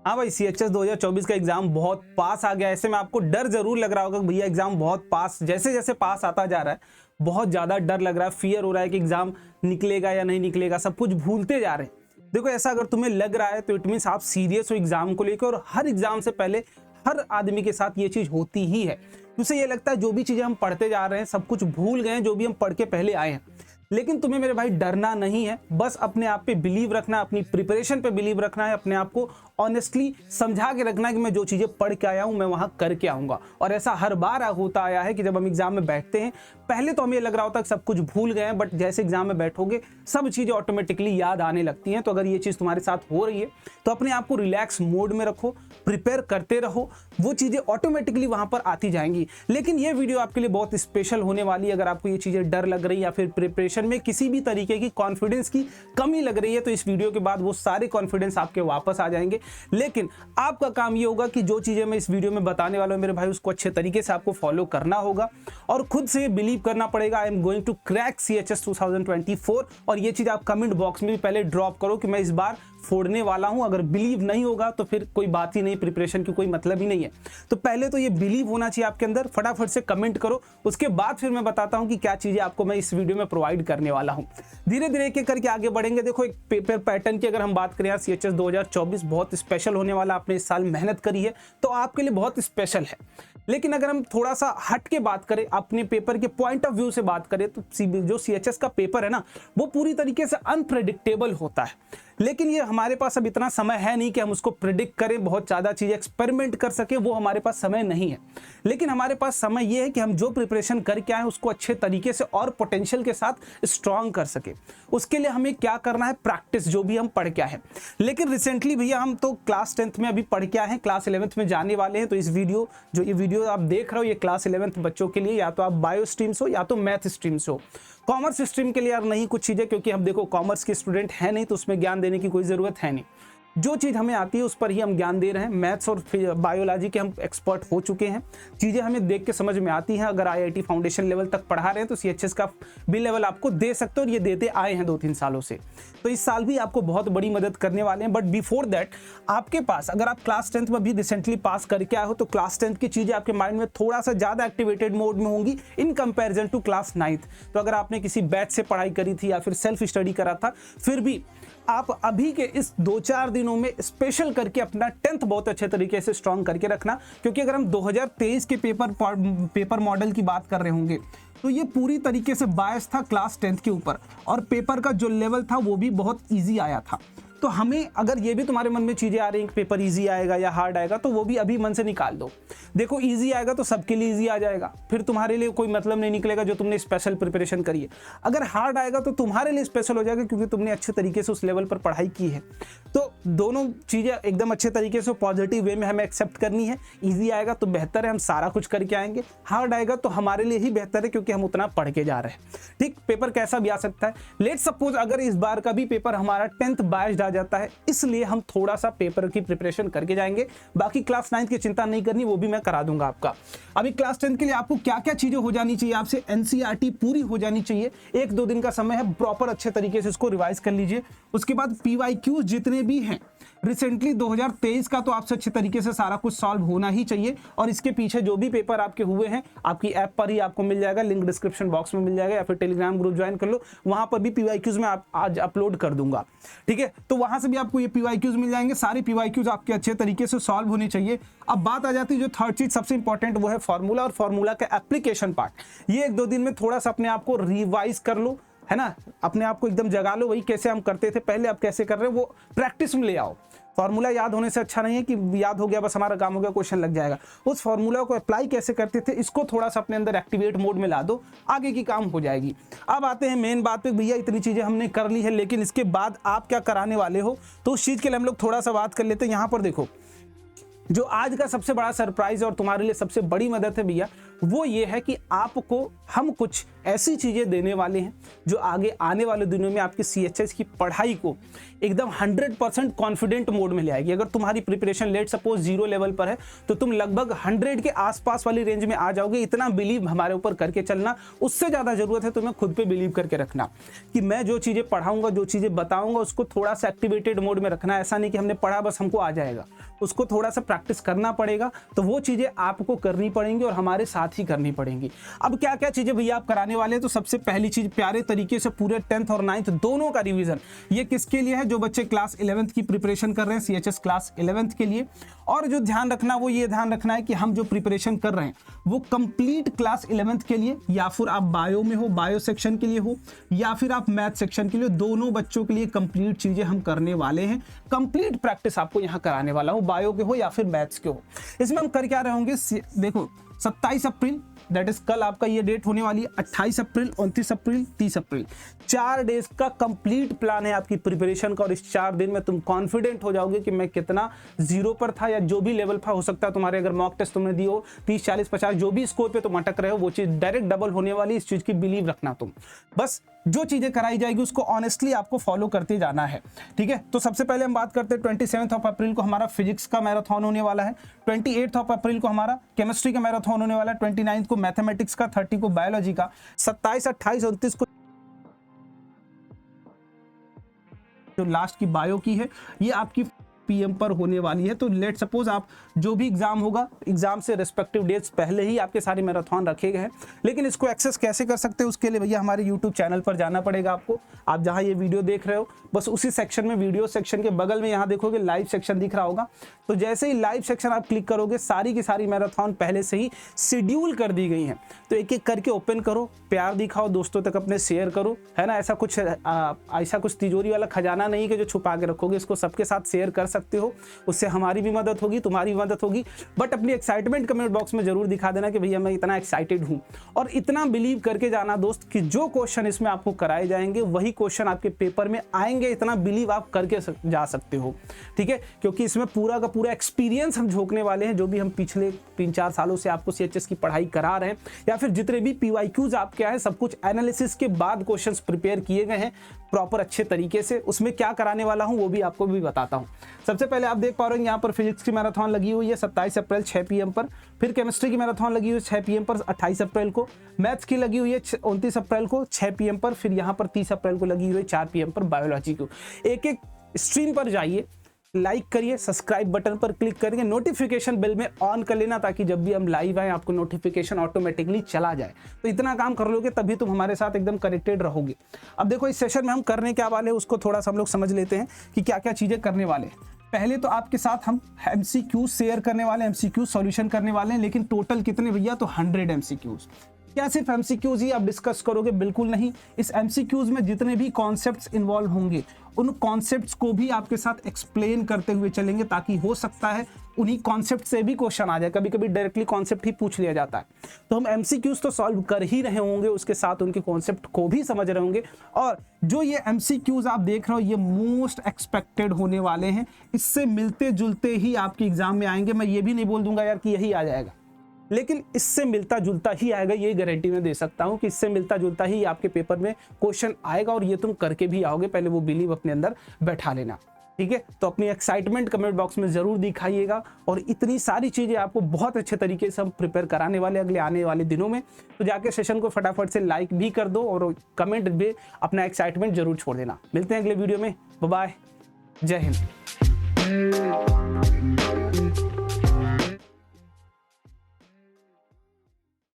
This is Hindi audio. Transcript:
हाँ भाई, सीएचएस 2024 का एग्जाम बहुत पास आ गया। ऐसे में आपको डर जरूर लग रहा होगा कि भैया एग्जाम बहुत पास, जैसे जैसे पास आता जा रहा है बहुत ज्यादा डर लग रहा है, फियर हो रहा है कि एग्जाम निकलेगा या नहीं निकलेगा, सब कुछ भूलते जा रहे हैं। देखो, ऐसा अगर तुम्हें लग रहा है तो इट मीन्स आप सीरियस हो एग्जाम को लेकर, और हर एग्जाम से पहले हर आदमी के साथ ये चीज होती ही है। उसे ये लगता है जो भी चीजें हम पढ़ते जा रहे हैं सब कुछ भूल गए हैं, जो भी हम पढ़ के पहले आए हैं। लेकिन तुम्हें मेरे भाई डरना नहीं है, बस अपने आप पे बिलीव रखना है, अपनी प्रिपरेशन पे बिलीव रखना है, अपने आप को ऑनेस्टली समझा के रखना है कि मैं जो चीजें पढ़ के आया हूं मैं वहां करके आऊंगा। और ऐसा हर बार होता आया है कि जब हम एग्जाम में बैठते हैं पहले तो हमें लग रहा होता है कि सब कुछ भूल गए हैं, बट जैसे एग्जाम में बैठोगे सब चीजें ऑटोमेटिकली याद आने लगती हैं। तो अगर ये चीज तुम्हारे साथ हो रही है तो अपने आप को रिलैक्स मोड में रखो, प्रिपेयर करते रहो, वो चीजें ऑटोमेटिकली वहां पर आती जाएंगी। लेकिन ये वीडियो आपके लिए बहुत स्पेशल होने वाली है। अगर आपको ये चीजें डर लग रही है या फिर प्रिपरेशन में किसी भी तरीके की कॉन्फिडेंस की कमी लग रही है तो इस वीडियो के बाद वो सारे कॉन्फिडेंस आपके वापस आ जाएंगे। लेकिन आपका काम ये होगा कि जो चीजें मैं इस वीडियो में बताने वाला हूं मेरे भाई, उसको अच्छे तरीके से आपको फॉलो करना होगा और खुद से बिलीव करना पड़ेगा। I am going to crack CHS 2024। और ये चीज आप कमेंट बॉक्स में भी पहले ड्रॉप करो कि मैं इस बार फोड़ने वाला हूं। अगर बिलीव नहीं होगा तो फिर कोई बात ही नहीं, प्रिपरेशन की कोई मतलब ही नहीं है। तो पहले तो ये बिलीव होना चाहिए आपके अंदर। फटाफट से कमेंट करो, उसके बाद फिर मैं बताता हूं कि क्या चीजें आपको मैं इस वीडियो में प्रोवाइड करने वाला हूं। धीरे धीरे एक एक करके आगे बढ़ेंगे। देखो, एक पेपर पैटर्न की अगर हम बात करें, सीएचएस 2024 बहुत स्पेशल होने वाला। आपने इस साल मेहनत करी है तो आपके लिए बहुत स्पेशल है। लेकिन अगर हम थोड़ा सा हट के बात करें, अपने पेपर के पॉइंट ऑफ व्यू से बात करें, तो जो सीएचएस का पेपर है ना, वो पूरी तरीके से अनप्रेडिक्टेबल होता है। लेकिन ये हमारे पास अब इतना समय है नहीं कि हम उसको प्रिडिक्ट करें, बहुत ज़्यादा चीज़ें एक्सपेरिमेंट कर सके, वो हमारे पास समय नहीं है। लेकिन हमारे पास समय ये है कि हम जो प्रिपरेशन करके आए उसको अच्छे तरीके से और पोटेंशियल के साथ स्ट्रॉन्ग कर सके। उसके लिए हमें क्या करना है, प्रैक्टिस, जो भी हम पढ़ के आए हैं। लेकिन रिसेंटली भैया हम तो क्लास 10th में अभी पढ़ के आए हैं, क्लास 11th में जाने वाले हैं। तो इस वीडियो ये वीडियो आप देख रहे हो, ये क्लास 11th बच्चों के लिए, या तो आप बायो स्ट्रीम से हो या तो मैथ स्ट्रीम से हो। कॉमर्स स्ट्रीम के लिए यार नहीं कुछ चीज़ें, क्योंकि हम देखो कॉमर्स के स्टूडेंट है नहीं तो उसमें ज्ञान देने की कोई ज़रूरत है नहीं। जो चीज़ हमें आती है उस पर ही हम ज्ञान दे रहे हैं। मैथ्स और बायोलॉजी के हम एक्सपर्ट हो चुके हैं, चीज़ें हमें देख के समझ में आती हैं। अगर आईआईटी फाउंडेशन लेवल तक पढ़ा रहे हैं तो सीएचएस का भी लेवल आपको दे सकते हो, और ये देते आए हैं 2-3 सालों से। तो इस साल भी आपको बहुत बड़ी मदद करने वाले हैं। बट बिफोर दैट आपके पास, अगर आप क्लास 10th में भी रिसेंटली पास करके आए हो तो क्लास 10th की चीज़ें आपके माइंड में थोड़ा सा ज़्यादा एक्टिवेटेड मोड में होंगी in comparison to class 9th। तो अगर आपने किसी बैच से पढ़ाई करी थी या फिर सेल्फ स्टडी करा था, फिर भी आप अभी के इस 2-4 दिनों में स्पेशल करके अपना 10th बहुत अच्छे तरीके से स्ट्रॉन्ग करके रखना। क्योंकि अगर हम 2023 के पेपर मॉडल की बात कर रहे होंगे तो ये पूरी तरीके से बायस था क्लास 10th के ऊपर, और पेपर का जो लेवल था वो भी बहुत ईजी आया था। तो हमें, अगर ये भी तुम्हारे मन में चीज़ें आ रही हैं कि पेपर इजी आएगा या हार्ड आएगा, तो वो भी अभी मन से निकाल दो। देखो, इजी आएगा तो सबके लिए इजी आ जाएगा, फिर तुम्हारे लिए कोई मतलब नहीं निकलेगा जो तुमने स्पेशल प्रिपरेशन करी है। अगर हार्ड आएगा तो तुम्हारे लिए स्पेशल हो जाएगा क्योंकि तुमने अच्छे तरीके से उस लेवल पर पढ़ाई की है। तो दोनों चीज़ें एकदम अच्छे तरीके से पॉजिटिव वे में हमें एक्सेप्ट करनी है। ईजी आएगा तो बेहतर है, हम सारा कुछ करके आएंगे। हार्ड आएगा तो हमारे लिए ही बेहतर है क्योंकि हम उतना पढ़ के जा रहे हैं। ठीक, पेपर कैसा भी आ सकता है। लेट्स सपोज अगर इस बार का भी पेपर हमारा 10th बायस्ड आ जाता है, इसलिए हम थोड़ा सा पेपर की प्रिपरेशन करके जाएंगे। बाकी क्लास 9th की चिंता नहीं करनी, वो भी मैं करा दूंगा आपका। अभी क्लास 10th के लिए आपको क्या क्या चीजें हो जानी चाहिए, आपसे एनसीईआरटी पूरी हो जानी चाहिए। 1-2 दिन का समय है, प्रॉपर अच्छे तरीके से इसको रिवाइज कर लीजिए। उसके बाद पीवाईक्यूज जितने भी हैं रिसेंटली 2023 का, तो आपसे अच्छे तरीके से सारा कुछ सॉल्व होना ही चाहिए। और इसके पीछे जो भी पेपर आपके हुए हैं आपकी ऐप पर ही आपको मिल जाएगा, लिंक डिस्क्रिप्शन बॉक्स में मिल जाएगा, या फिर टेलीग्राम ग्रुप ज्वाइन कर लो, वहां पर भी पीवाईक्यूज में आज अपलोड कर दूंगा। ठीक है, तो वहां से भी आपको ये पीवाईक्यूज मिल जाएंगे। सारे पीवाईक्यूज आपके अच्छे तरीके से सॉल्व होने चाहिए। अब बात आ जाती है जो थर्ड चीज सबसे इंपॉर्टेंट, वो है फॉर्मूला और फॉर्मूला का एप्लीकेशन पार्ट। ये 1-2 दिन में थोड़ा सा अपने आप को रिवाइज कर लो, है ना, अपने आप को एकदम जगा लो। वही कैसे हम करते थे पहले, अब कैसे कर रहे हैं वो प्रैक्टिस में ले आओ। फॉर्मूला याद होने से अच्छा नहीं है कि याद हो गया बस हमारा काम हो गया, क्वेश्चन लग जाएगा। उस फॉर्मूला को अप्लाई कैसे करते थे इसको थोड़ा सा अपने अंदर एक्टिवेट मोड में ला दो, आगे की काम हो जाएगी। अब आते हैं मेन बात पे। भैया इतनी चीजें हमने कर ली है, लेकिन इसके बाद आप क्या कराने वाले हो, तो उस चीज के लिए हम लोग थोड़ा सा बात कर लेते हैं। यहाँ पर देखो, जो आज का सबसे बड़ा सरप्राइज और तुम्हारे लिए सबसे बड़ी मदद है भैया, वो ये है कि आपको हम कुछ ऐसी चीज़ें देने वाले हैं जो आगे आने वाले दिनों में आपकी CHS की पढ़ाई को एकदम 100% कॉन्फिडेंट मोड में ले आएगी। अगर तुम्हारी प्रिपरेशन लेट सपोज 0 लेवल पर है तो तुम लगभग 100 के आसपास वाली रेंज में आ जाओगे। इतना बिलीव हमारे ऊपर करके चलना। उससे ज़्यादा ज़रूरत है तुम्हें खुद पे बिलीव करके रखना कि मैं जो चीज़ें पढ़ाऊंगा, जो चीज़ें बताऊंगा, उसको थोड़ा सा एक्टिवेटेड मोड में रखना। ऐसा नहीं कि हमने पढ़ा बस हमको आ जाएगा, उसको थोड़ा सा प्रैक्टिस करना पड़ेगा। तो वो चीज़ें आपको करनी पड़ेंगी और हमारे साथ ही करनी पड़ेंगी। अब क्या क्या चीज़ें भैया आप कराने वाले हैं, तो सबसे पहली चीज़ प्यारे तरीके से पूरे 10th और 9th दोनों का रिवीजन। ये किसके लिए है? जो बच्चे क्लास 11th की प्रिपरेशन कर रहे हैं, CHS क्लास 11th के लिए। और जो ध्यान रखना वो ये ध्यान रखना है कि हम जो प्रिपरेशन कर रहे हैं वो कंप्लीट क्लास 11th के लिए, या फिर आप बायो में हो, बायो सेक्शन के लिए हो, या फिर आप मैथ सेक्शन के लिए, दोनों बच्चों के लिए कंप्लीट चीजें हम करने वाले हैं। कंप्लीट प्रैक्टिस आपको यहाँ कराने वाला हूँ, बायो के हो या फिर मैथ्स के हो। इसमें हम कर क्या रहे होंगे, देखो 27 अप्रैल दैट इज कल आपका ये डेट होने वाली है, 28 अप्रैल, 29 अप्रैल, 30 अप्रैल, 4 डेज का कंप्लीट प्लान है आपकी प्रिपरेशन का। और इस 4 दिन में तुम कॉन्फिडेंट हो जाओगे कि मैं कितना 0 पर था या जो भी लेवल था। हो सकता है तुम्हारे अगर मॉक टेस्ट तुमने दी हो 30, 40, 50 जो भी स्कोर पे तुम अटक रहे हो, वो चीज डायरेक्ट डबल होने वाली। इस चीज की बिलीव रखना तुम। बस जो चीजें कराई जाएगी उसको ऑनेस्टली आपको फॉलो करते जाना है, ठीक है। तो सबसे पहले हम बात करते हैं 27 अप्रैल को हमारा फिजिक्स का मैराथन होने वाला है, 28 अप्रैल को हमारा केमिस्ट्री का मैराथन होने वाला है, 29 को मैथमेटिक्स का, 30 को बायोलॉजी का, 27, 28, 29 को जो लास्ट की बायो की है ये आपकी PM पर होने वाली है। तो लेट सपोज आप जो भी एग्जाम होगा, एग्जाम से रिस्पेक्टिव डेट्स पहले ही आपके सारे मैराथन रखे गए हैं। लेकिन इसको एक्सेस कैसे कर सकते हैं, उसके लिए भैया हमारे YouTube चैनल पर जाना पड़ेगा आपको। आप जहां ये वीडियो देख रहे हो बस उसी सेक्शन में, वीडियो सेक्शन के बगल में यहाँ देखोगे लाइव सेक्शन दिख रहा होगा। तो जैसे ही लाइव सेक्शन आप क्लिक करोगे, सारी की सारी मैराथन पहले से ही शेड्यूल कर दी गई हैं। तो एक एक करके ओपन करो, प्यार दिखाओ, दोस्तों तक अपने शेयर करो, है ना। ऐसा कुछ तिजोरी वाला खजाना नहीं कि जो छुपा के रखोगे, इसको सबके साथ शेयर कर सकते हो। उससे हमारी भी मदद होगी, तुम्हारी भी मदद होगी। बट अपनी एक्साइटमेंट कमेंट बॉक्स में जरूर दिखा देना कि भैया मैं इतना एक्साइटेड हूं। और इतना बिलीव करके जाना दोस्त कि जो क्वेश्चन इसमें आपको कराए जाएंगे वही क्वेश्चन आपके पेपर में आएंगे। इतना बिलीव आप करके जा सकते हो, ठीक है। क्योंकि इसमें पूरा का पूरा एक्सपीरियंस हम झोंकने वाले हैं, जो भी हम पिछले 3-4 सालों से आपको CHS की पढ़ाई करा रहे हैं, या फिर जितने भी PYQs आपके आए, सब कुछ एनालिसिस के बाद क्वेश्चंस प्रिपेयर किए गए हैं प्रॉपर अच्छे तरीके से। उसमें क्या कराने वाला हूं वो भी आपको भी बताता हूं। सबसे पहले आप देख पा रहे हो यहाँ पर फिजिक्स की मैराथन लगी हुई है 27 अप्रैल 6 PM पर, फिर केमिस्ट्री की मैराथन लगी हुई है 6 PM पर 28 अप्रैल को, मैथ्स की लगी हुई है 29 अप्रैल को 6 PM पर, फिर यहाँ पर 30 अप्रैल को लगी हुई है 4 PM पर बायोलॉजी को। एक एक स्ट्रीम पर जाइए, लाइक करिए, सब्सक्राइब बटन पर क्लिक करेंगे, नोटिफिकेशन बेल में ऑन कर लेना ताकि जब भी हम लाइव आए आपको नोटिफिकेशन ऑटोमेटिकली चला जाए। तो इतना काम कर लोगे तभी तुम हमारे साथ एकदम कनेक्टेड रहोगे। अब देखो इस सेशन में हम करने क्या वाले हैं उसको थोड़ा सा हम लोग समझ लेते हैं कि क्या क्या चीजें करने वाले हैं। पहले तो आपके साथ हम MCQ शेयर करने वाले हैं, MCQ सॉल्यूशन करने वाले हैं। लेकिन टोटल कितने भैया, तो 100 MCQs। क्या सिर्फ MCQs ही आप डिस्कस करोगे? बिल्कुल नहीं। इस MCQs में जितने भी कॉन्सेप्ट्स इन्वॉल्व होंगे उन कॉन्सेप्ट्स को भी आपके साथ एक्सप्लेन करते हुए चलेंगे, ताकि हो सकता है उन्हीं कॉन्सेप्ट से भी क्वेश्चन आ जाए। कभी कभी डायरेक्टली कॉन्सेप्ट ही पूछ लिया जाता है। तो हम MCQs तो सॉल्व कर ही रहे होंगे, उसके साथ उनके कॉन्सेप्ट को भी समझ रहे होंगे। और जो ये MCQs आप देख रहे हो ये मोस्ट एक्सपेक्टेड होने वाले हैं। इससे मिलते जुलते ही आपके एग्जाम में आएंगे। मैं ये भी नहीं बोल दूंगा यार कि यही आ जाएगा, लेकिन इससे मिलता जुलता ही आएगा, ये गारंटी मैं दे सकता हूं कि इससे मिलता जुलता ही आपके पेपर में क्वेश्चन आएगा। और ये तुम करके भी आओगे, पहले वो बिलीव अपने अंदर बैठा लेना, ठीक है। तो अपनी एक्साइटमेंट कमेंट बॉक्स में जरूर दिखाइएगा। और इतनी सारी चीजें आपको बहुत अच्छे तरीके से हम प्रिपेयर कराने वाले अगले आने वाले दिनों में। तो जाके सेशन को फटाफट से लाइक भी कर दो और कमेंट भी अपना एक्साइटमेंट जरूर छोड़ देना। मिलते हैं अगले वीडियो में, बाय बाय, जय हिंद।